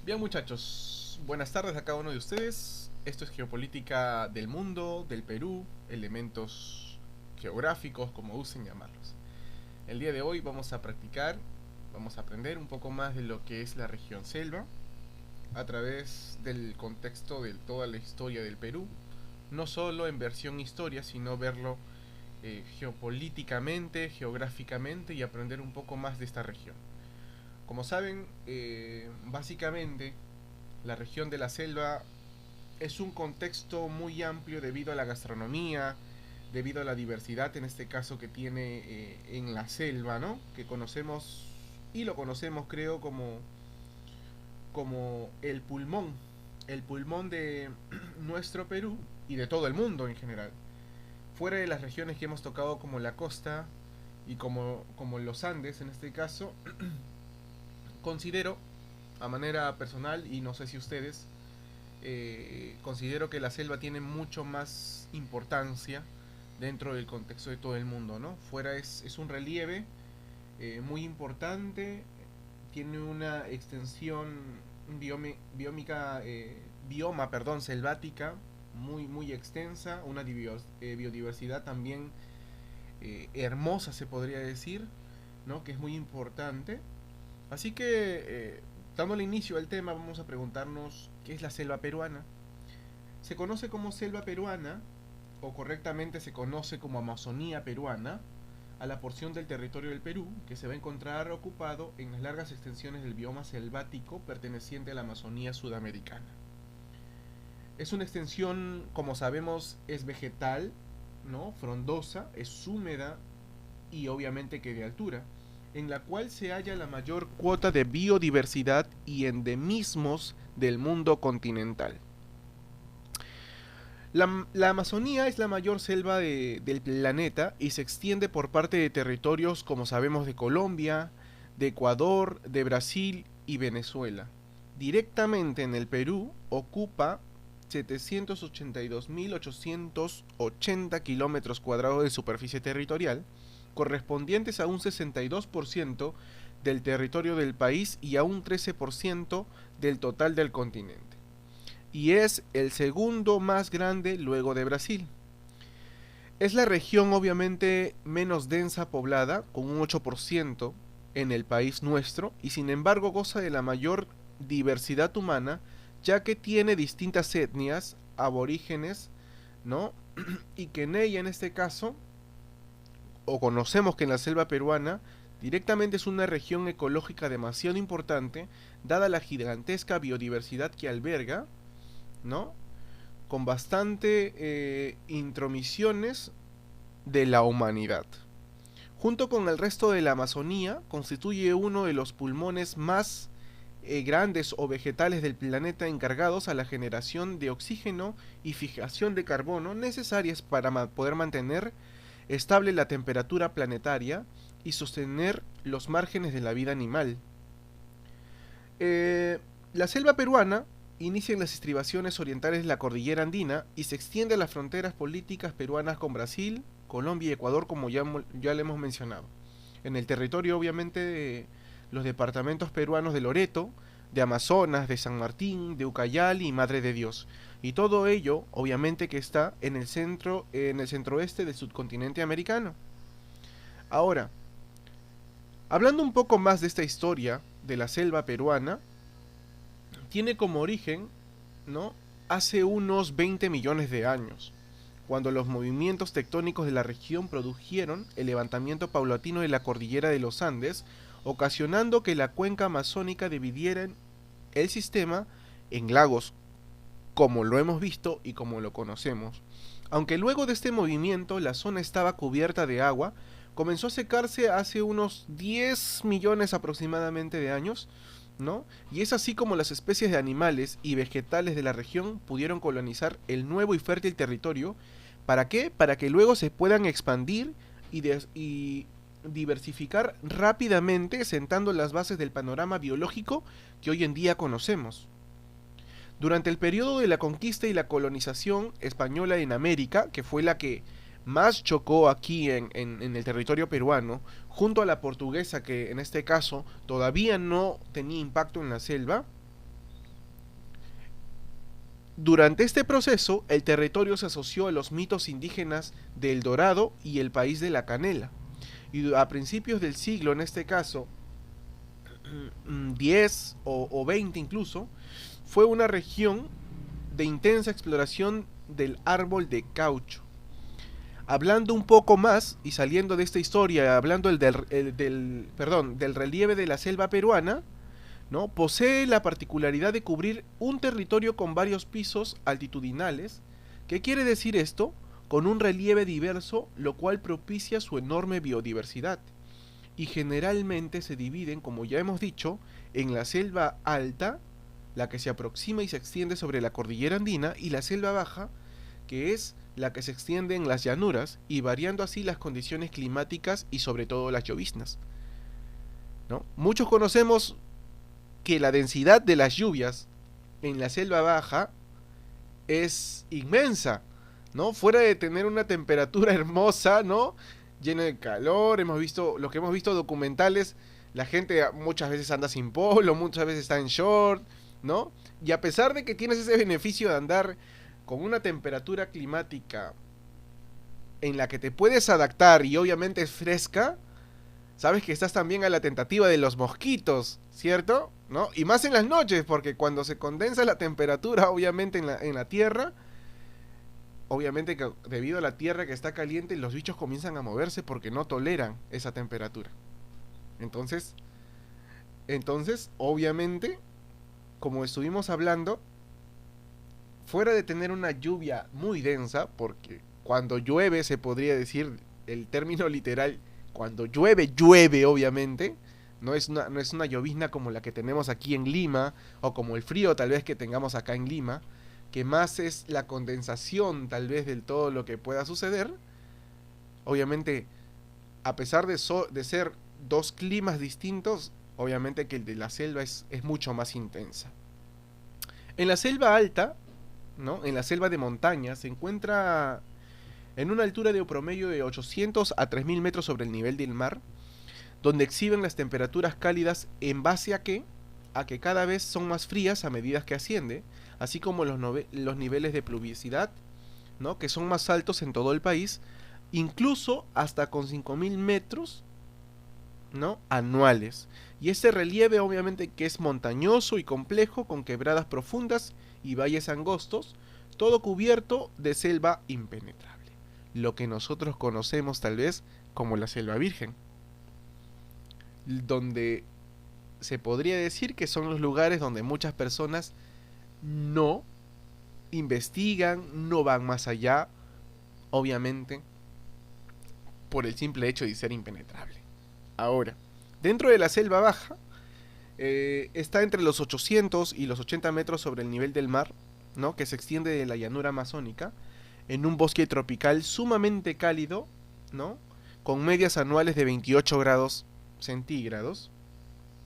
Bien muchachos, buenas tardes a cada uno de ustedes. Esto es Geopolítica del Mundo, del Perú, elementos geográficos, como usen llamarlos. El día de hoy vamos a practicar, vamos a aprender un poco más de lo que es la región selva a través del contexto de toda la historia del Perú, no solo en versión historia, sino verlo geopolíticamente, geográficamente y aprender un poco más de esta región. Como saben, básicamente la región de la selva es un contexto muy amplio debido a la gastronomía, debido a la diversidad en este caso que tiene en la selva, ¿no? Que conocemos y lo conocemos creo como el pulmón de nuestro Perú y de todo el mundo en general. Fuera de las regiones que hemos tocado como la costa y como los Andes en este caso, considero a manera personal, y no sé si ustedes, considero que la selva tiene mucho más importancia dentro del contexto de todo el mundo, ¿no? Fuera es un relieve muy importante, tiene una extensión biómica, bioma, perdón, selvática muy extensa, una biodiversidad también hermosa se podría decir, ¿no? Que es muy importante. Así que, dándole inicio al tema, vamos a preguntarnos qué es la selva peruana. Se conoce como selva peruana, o correctamente se conoce como Amazonía peruana, a la porción del territorio del Perú que se va a encontrar ocupado en las largas extensiones del bioma selvático perteneciente a la Amazonía sudamericana. Es una extensión, como sabemos, es vegetal, ¿no? Frondosa, es húmeda y obviamente que de altura, en la cual se halla la mayor cuota de biodiversidad y endemismos del mundo continental. La Amazonía es la mayor selva del planeta y se extiende por parte de territorios, como sabemos, de Colombia, de Ecuador, de Brasil y Venezuela. Directamente en el Perú ocupa 782.880 kilómetros cuadrados de superficie territorial, correspondientes a un 62% del territorio del país y a un 13% del total del continente, y es el segundo más grande luego de Brasil. Es la región obviamente menos densa poblada, con un 8% en el país nuestro, y sin embargo goza de la mayor diversidad humana, ya que tiene distintas etnias, aborígenes, ¿no? Y que en ella, en este caso, o conocemos que en la selva peruana, directamente es una región ecológica demasiado importante, dada la gigantesca biodiversidad que alberga, ¿no? Con bastante intromisiones de la humanidad. Junto con el resto de la Amazonía, constituye uno de los pulmones más grandes o vegetales del planeta encargados a la generación de oxígeno y fijación de carbono necesarias para poder mantener estable la temperatura planetaria y sostener los márgenes de la vida animal. La selva peruana inicia en las estribaciones orientales de la cordillera andina y se extiende a las fronteras políticas peruanas con Brasil, Colombia y Ecuador, como ya le hemos mencionado. En el territorio, obviamente, de los departamentos peruanos de Loreto, de Amazonas, de San Martín, de Ucayali y Madre de Dios. Y todo ello, obviamente, que está en el centroeste del subcontinente americano. Ahora, hablando un poco más de esta historia de la selva peruana, tiene como origen, ¿no? Hace unos 20 millones de años, cuando los movimientos tectónicos de la región produjeron el levantamiento paulatino de la cordillera de los Andes, ocasionando que la cuenca amazónica dividiera el sistema en lagos, como lo hemos visto y como lo conocemos. Aunque luego de este movimiento la zona estaba cubierta de agua, comenzó a secarse hace unos 10 millones aproximadamente de años, ¿no? Y es así como las especies de animales y vegetales de la región pudieron colonizar el nuevo y fértil territorio. ¿Para qué? Para que luego se puedan expandir y diversificar rápidamente, sentando las bases del panorama biológico que hoy en día conocemos. Durante el periodo de la conquista y la colonización española en América, que fue la que más chocó aquí en el territorio peruano, junto a la portuguesa, que en este caso todavía no tenía impacto en la selva, Durante este proceso, el territorio se asoció a los mitos indígenas del Dorado y el país de la canela. Y a principios del siglo, en este caso, 10 o 20 incluso, fue una región de intensa exploración del árbol de caucho. Hablando un poco más y saliendo de esta historia, hablando del relieve de la selva peruana, ¿no? Posee la particularidad de cubrir un territorio con varios pisos altitudinales. ¿Qué quiere decir esto? Con un relieve diverso, lo cual propicia su enorme biodiversidad. Y generalmente se dividen, como ya hemos dicho, en la selva alta, la que se aproxima y se extiende sobre la cordillera andina, y la selva baja, que es la que se extiende en las llanuras, y variando así las condiciones climáticas y sobre todo las lloviznas, ¿no? Muchos conocemos que la densidad de las lluvias en la selva baja es inmensa, ¿no? Fuera de tener una temperatura hermosa, ¿no? Llena de calor, hemos visto, lo que hemos visto documentales, la gente muchas veces anda sin polo, muchas veces está en short, ¿no? Y a pesar de que tienes ese beneficio de andar con una temperatura climática en la que te puedes adaptar y obviamente es fresca, sabes que estás también a la tentativa de los mosquitos, ¿cierto? ¿No? Y más en las noches, porque cuando se condensa la temperatura, obviamente en la tierra, obviamente que debido a la tierra que está caliente, los bichos comienzan a moverse porque no toleran esa temperatura. Entonces, obviamente, como estuvimos hablando, fuera de tener una lluvia muy densa, porque cuando llueve se podría decir el término literal, cuando llueve, llueve obviamente, no es una llovizna como la que tenemos aquí en Lima, o como el frío tal vez que tengamos acá en Lima, que más es la condensación tal vez del todo lo que pueda suceder. Obviamente, a pesar de ser dos climas distintos, obviamente que el de la selva es mucho más intensa. En la selva alta, ¿no? En la selva de montaña se encuentra en una altura de promedio de 800 a 3000 metros sobre el nivel del mar, donde exhiben las temperaturas cálidas en base a que cada vez son más frías a medida que asciende, así como los niveles de pluviosidad, ¿no? Que son más altos en todo el país, incluso hasta con 5000 metros, ¿no? Anuales. Y este relieve obviamente que es montañoso y complejo, con quebradas profundas y valles angostos, todo cubierto de selva impenetrable, lo que nosotros conocemos tal vez como la selva virgen, donde se podría decir que son los lugares donde muchas personas no investigan, no van más allá, obviamente, por el simple hecho de ser impenetrable. Ahora, dentro de la selva baja, está entre los 800 y los 80 metros sobre el nivel del mar, ¿no? Que se extiende de la llanura amazónica, en un bosque tropical sumamente cálido, ¿no? Con medias anuales de 28 grados centígrados,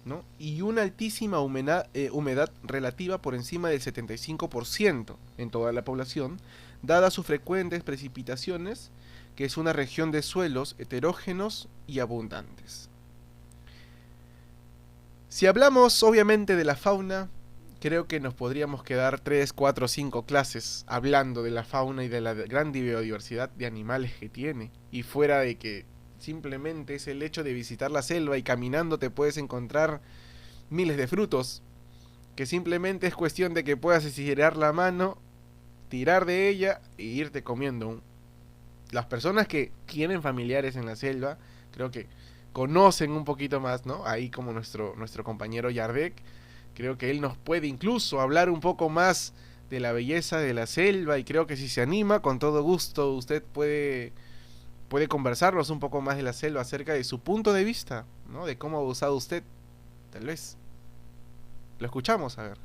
¿no? Y una altísima humedad relativa por encima del 75% en toda la población, dadas sus frecuentes precipitaciones, que es una región de suelos heterógenos y abundantes. Si hablamos obviamente de la fauna, creo que nos podríamos quedar 3, 4, 5 clases hablando de la fauna y de la gran biodiversidad de animales que tiene. Y fuera de que simplemente es el hecho de visitar la selva y caminando te puedes encontrar miles de frutos, que simplemente es cuestión de que puedas estirar la mano, tirar de ella e irte comiendo. Las personas que tienen familiares en la selva, creo que conocen un poquito más, ¿no? Ahí como nuestro compañero Yardek, creo que él nos puede incluso hablar un poco más de la belleza de la selva y creo que si se anima, con todo gusto, usted puede conversarnos un poco más de la selva acerca de su punto de vista, ¿no? De cómo ha usado usted, tal vez. Lo escuchamos, a ver.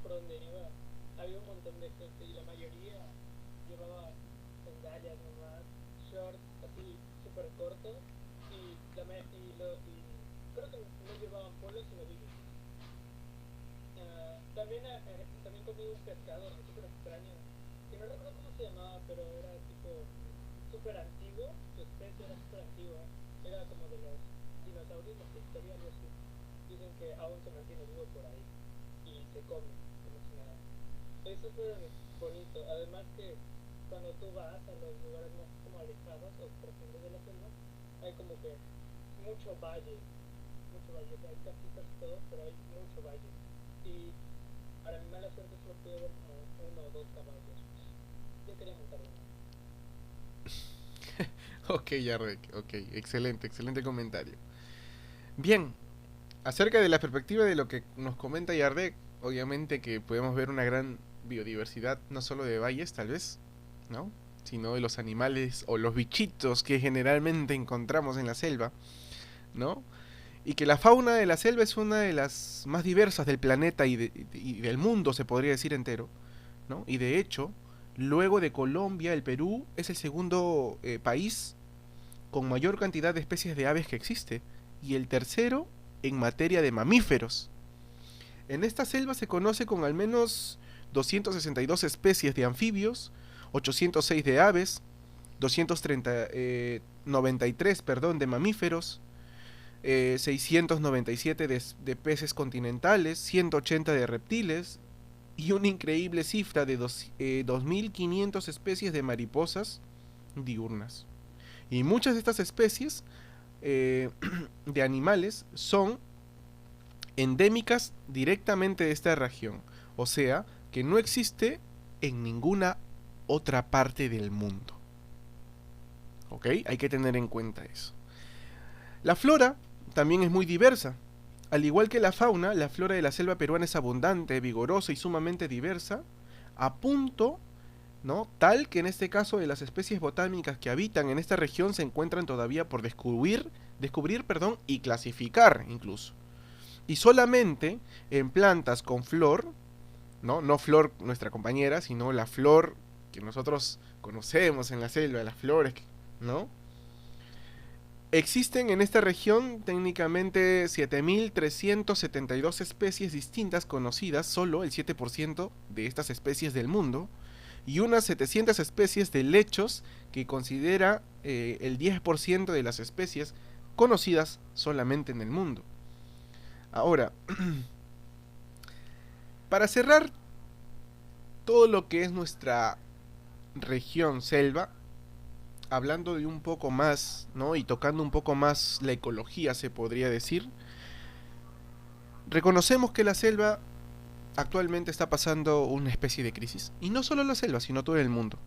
por donde iba, había un montón de gente y la mayoría llevaba sandalias nomás, shorts así súper cortos y creo que no llevaban polos sino bikinis. También comí un pescado súper extraño, que no recuerdo cómo se llamaba, pero era tipo súper antiguo, su especie era súper antigua, era como de los dinosaurios, la historia, algo así. Dicen que aún se mantiene vivo por ahí y se come, como si nada. Es súper bonito, además que cuando tú vas a los lugares más como alejados o profundos de la selva, hay como que mucho valle, o sea, hay casitas y todo, pero hay mucho valle. Y para mi mala suerte solo pude ver como uno o dos caballos. Yo quería montar uno. Ok, Yarrek, ok, excelente, excelente comentario. Bien, acerca de la perspectiva de lo que nos comenta Yarrek, obviamente que podemos ver una gran biodiversidad, no solo de valles tal vez, ¿no? Sino de los animales o los bichitos que generalmente encontramos en la selva, ¿no? Y que la fauna de la selva es una de las más diversas del planeta y del mundo, se podría decir entero, ¿no? Y de hecho, luego de Colombia, el Perú es el segundo país con mayor cantidad de especies de aves que existe, y el tercero en materia de mamíferos. En esta selva se conoce con al menos 262 especies de anfibios, 806 de aves, 293 perdón, de mamíferos, 697 de peces continentales, 180 de reptiles y una increíble cifra de 2.500 especies de mariposas diurnas. Y muchas de estas especies eh, de animales son endémicas directamente de esta región, o sea, que no existe en ninguna otra parte del mundo. ¿Ok? Hay que tener en cuenta eso. La flora también es muy diversa. Al igual que la fauna, la flora de la selva peruana es abundante, vigorosa y sumamente diversa, a punto, ¿no? Tal que en este caso de las especies botánicas que habitan en esta región se encuentran todavía por descubrir, y clasificar incluso. Y solamente en plantas con flor, ¿no? No flor nuestra compañera, sino la flor que nosotros conocemos en la selva, las flores, ¿no? Existen en esta región técnicamente 7.372 especies distintas conocidas, solo el 7% de estas especies del mundo, y unas 700 especies de lechos que considera el 10% de las especies conocidas solamente en el mundo. Ahora, para cerrar todo lo que es nuestra región selva, hablando de un poco más, ¿no? Y tocando un poco más la ecología, se podría decir, reconocemos que la selva actualmente está pasando una especie de crisis. Y no solo la selva, sino todo el mundo.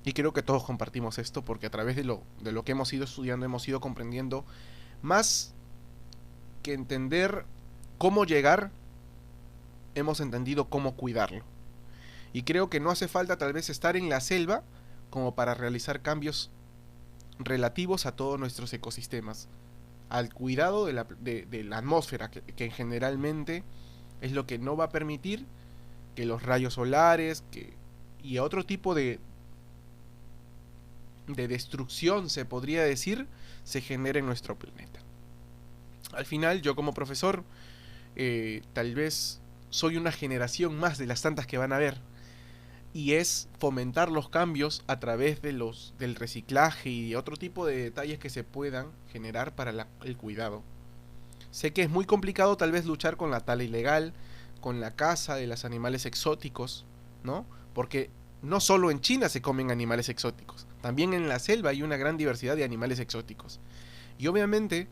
Y creo que todos compartimos esto porque a través de lo que hemos ido estudiando hemos ido comprendiendo más que entender cómo llegar, hemos entendido cómo cuidarlo. Y creo que no hace falta tal vez estar en la selva como para realizar cambios relativos a todos nuestros ecosistemas, al cuidado de la atmósfera, que generalmente es lo que no va a permitir que los rayos solares y otro tipo de destrucción, se podría decir, se genere en nuestro planeta. Al final, yo como profesor, tal vez soy una generación más de las tantas que van a haber, y es fomentar los cambios a través del reciclaje y de otro tipo de detalles que se puedan generar para el cuidado. Sé que es muy complicado tal vez luchar con la tala ilegal, con la caza de los animales exóticos, ¿no? Porque no solo en China se comen animales exóticos, también en la selva hay una gran diversidad de animales exóticos. Y obviamente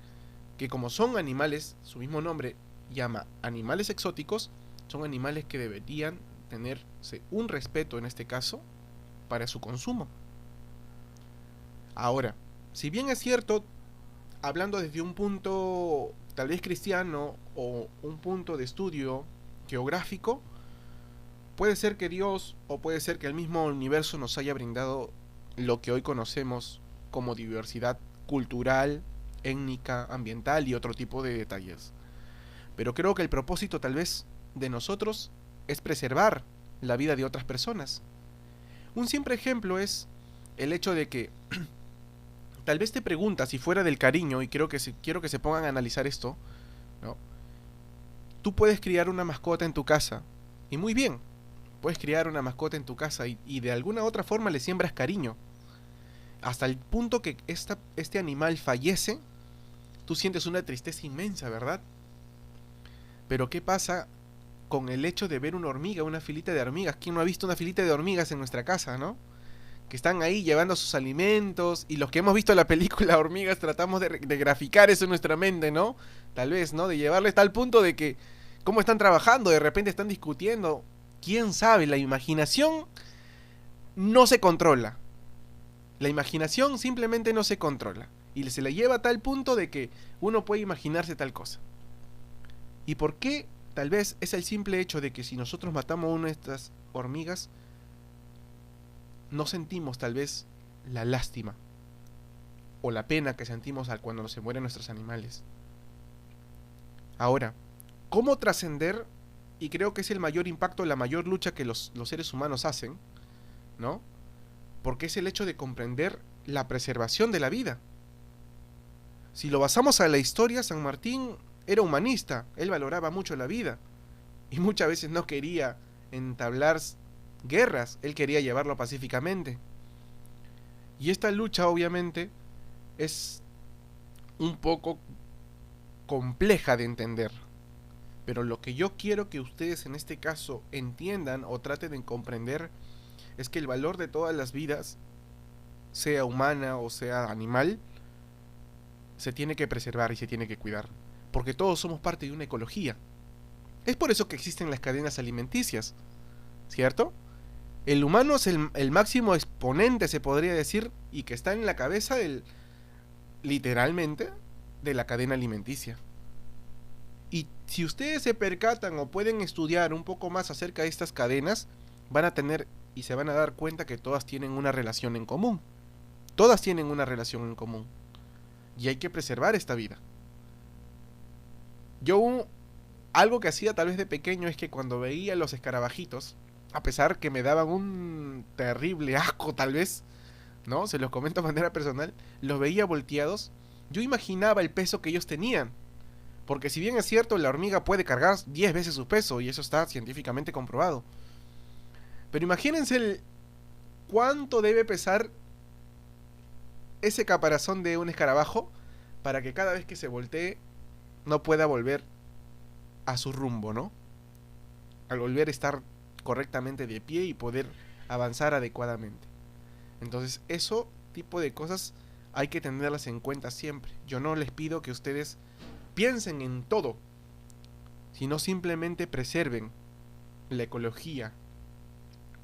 que como son animales, su mismo nombre llama animales exóticos, son animales que deberían tenerse un respeto en este caso para su consumo. Ahora, si bien es cierto, hablando desde un punto tal vez cristiano o un punto de estudio geográfico, puede ser que Dios o puede ser que el mismo universo nos haya brindado lo que hoy conocemos como diversidad cultural, étnica, ambiental y otro tipo de detalles. Pero creo que el propósito tal vez de nosotros es preservar la vida de otras personas. Un simple ejemplo es el hecho de que tal vez te preguntas, si fuera del cariño, y quiero que se pongan a analizar esto, ¿no? Tú puedes criar una mascota en tu casa, y muy bien, puedes criar una mascota en tu casa y de alguna otra forma le siembras cariño. Hasta el punto que este animal fallece, tú sientes una tristeza inmensa, ¿verdad? Pero ¿qué pasa con el hecho de ver una hormiga, una filita de hormigas? ¿Quién no ha visto una filita de hormigas en nuestra casa, no? Que están ahí llevando sus alimentos, y los que hemos visto la película Hormigas tratamos de graficar eso en nuestra mente, ¿no? Tal vez, ¿no? De llevarles tal punto de que cómo están trabajando, de repente están discutiendo. ¿Quién sabe? La imaginación no se controla. La imaginación simplemente no se controla. Y se la lleva a tal punto de que uno puede imaginarse tal cosa. ¿Y por qué? Tal vez es el simple hecho de que si nosotros matamos a una de estas hormigas, no sentimos tal vez la lástima o la pena que sentimos cuando se mueren nuestros animales. Ahora, ¿cómo trascender? Y creo que es el mayor impacto, la mayor lucha que los seres humanos hacen, ¿no? Porque es el hecho de comprender la preservación de la vida. Si lo basamos a la historia, San Martín era humanista, él valoraba mucho la vida y muchas veces no quería entablar guerras, él quería llevarlo pacíficamente. Y esta lucha obviamente es un poco compleja de entender, pero lo que yo quiero que ustedes en este caso entiendan o traten de comprender es que el valor de todas las vidas, sea humana o sea animal, se tiene que preservar y se tiene que cuidar, porque todos somos parte de una ecología. Es por eso que existen las cadenas alimenticias, ¿cierto? El humano es el máximo exponente, se podría decir, y que está en la cabeza literalmente, de la cadena alimenticia. Y si ustedes se percatan o pueden estudiar un poco más acerca de estas cadenas, van a tener y se van a dar cuenta que todas tienen una relación en común. Todas tienen una relación en común. Y hay que preservar esta vida. Algo que hacía tal vez de pequeño es que cuando veía los escarabajitos, a pesar que me daban un terrible asco tal vez, ¿no? Se los comento de manera personal, los veía volteados, yo imaginaba el peso que ellos tenían. Porque si bien es cierto, la hormiga puede cargar 10 veces su peso, y eso está científicamente comprobado. Pero imagínense cuánto debe pesar ese caparazón de un escarabajo para que cada vez que se voltee no pueda volver a su rumbo, ¿no? Al volver a estar correctamente de pie y poder avanzar adecuadamente. Entonces, eso tipo de cosas hay que tenerlas en cuenta siempre. Yo no les pido que ustedes piensen en todo, sino simplemente preserven la ecología,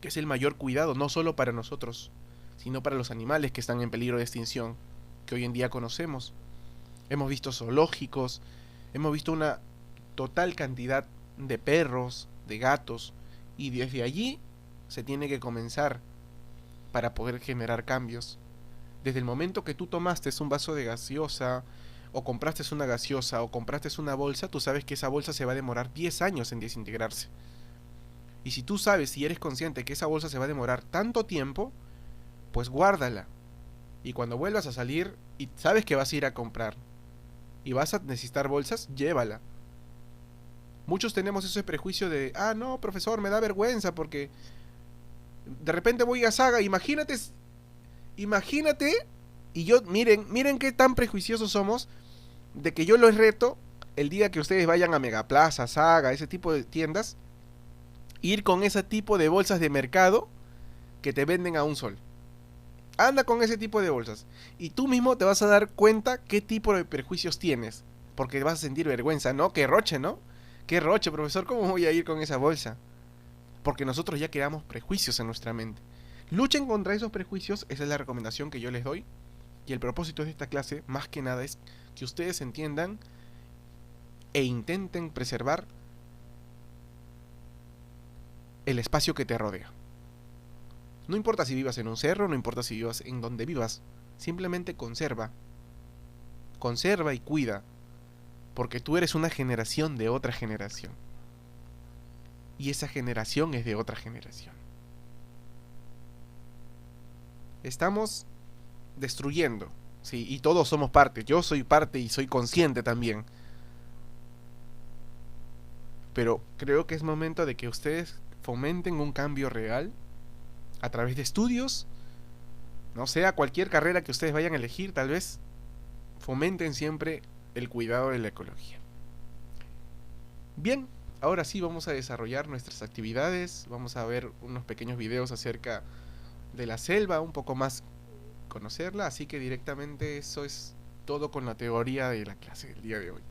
que es el mayor cuidado, no solo para nosotros, sino para los animales que están en peligro de extinción, que hoy en día conocemos. Hemos visto zoológicos, hemos visto una total cantidad de perros, de gatos, y desde allí se tiene que comenzar para poder generar cambios. Desde el momento que tú tomaste un vaso de gaseosa, o compraste una gaseosa, o compraste una bolsa, tú sabes que esa bolsa se va a demorar 10 años en desintegrarse. Y si tú sabes y eres consciente que esa bolsa se va a demorar tanto tiempo, pues guárdala. Y cuando vuelvas a salir y sabes que vas a ir a comprar y vas a necesitar bolsas, llévala. Muchos tenemos ese prejuicio de, no, profesor, me da vergüenza porque de repente voy a Saga, imagínate, y yo, miren qué tan prejuiciosos somos, de que yo los reto, el día que ustedes vayan a Megaplaza, Saga, ese tipo de tiendas, ir con ese tipo de bolsas de mercado que te venden a un sol. Anda con ese tipo de bolsas y tú mismo te vas a dar cuenta qué tipo de prejuicios tienes, porque vas a sentir vergüenza, ¿no? Qué roche, ¿no? Qué roche, profesor, ¿cómo voy a ir con esa bolsa? Porque nosotros ya creamos prejuicios en nuestra mente. Luchen contra esos prejuicios, esa es la recomendación que yo les doy. Y el propósito de esta clase, más que nada, es que ustedes entiendan e intenten preservar el espacio que te rodea. No importa si vivas en un cerro, no importa si vivas en donde vivas, simplemente conserva. Conserva y cuida, porque tú eres una generación de otra generación. y esa generación es de otra generación. Estamos destruyendo, sí, y todos somos parte. Yo soy parte y soy consciente también. Pero creo que es momento de que ustedes fomenten un cambio real a través de estudios, no sea cualquier carrera que ustedes vayan a elegir, tal vez fomenten siempre el cuidado de la ecología. Bien, ahora sí vamos a desarrollar nuestras actividades, vamos a ver unos pequeños videos acerca de la selva, un poco más conocerla, así que directamente eso es todo con la teoría de la clase del día de hoy.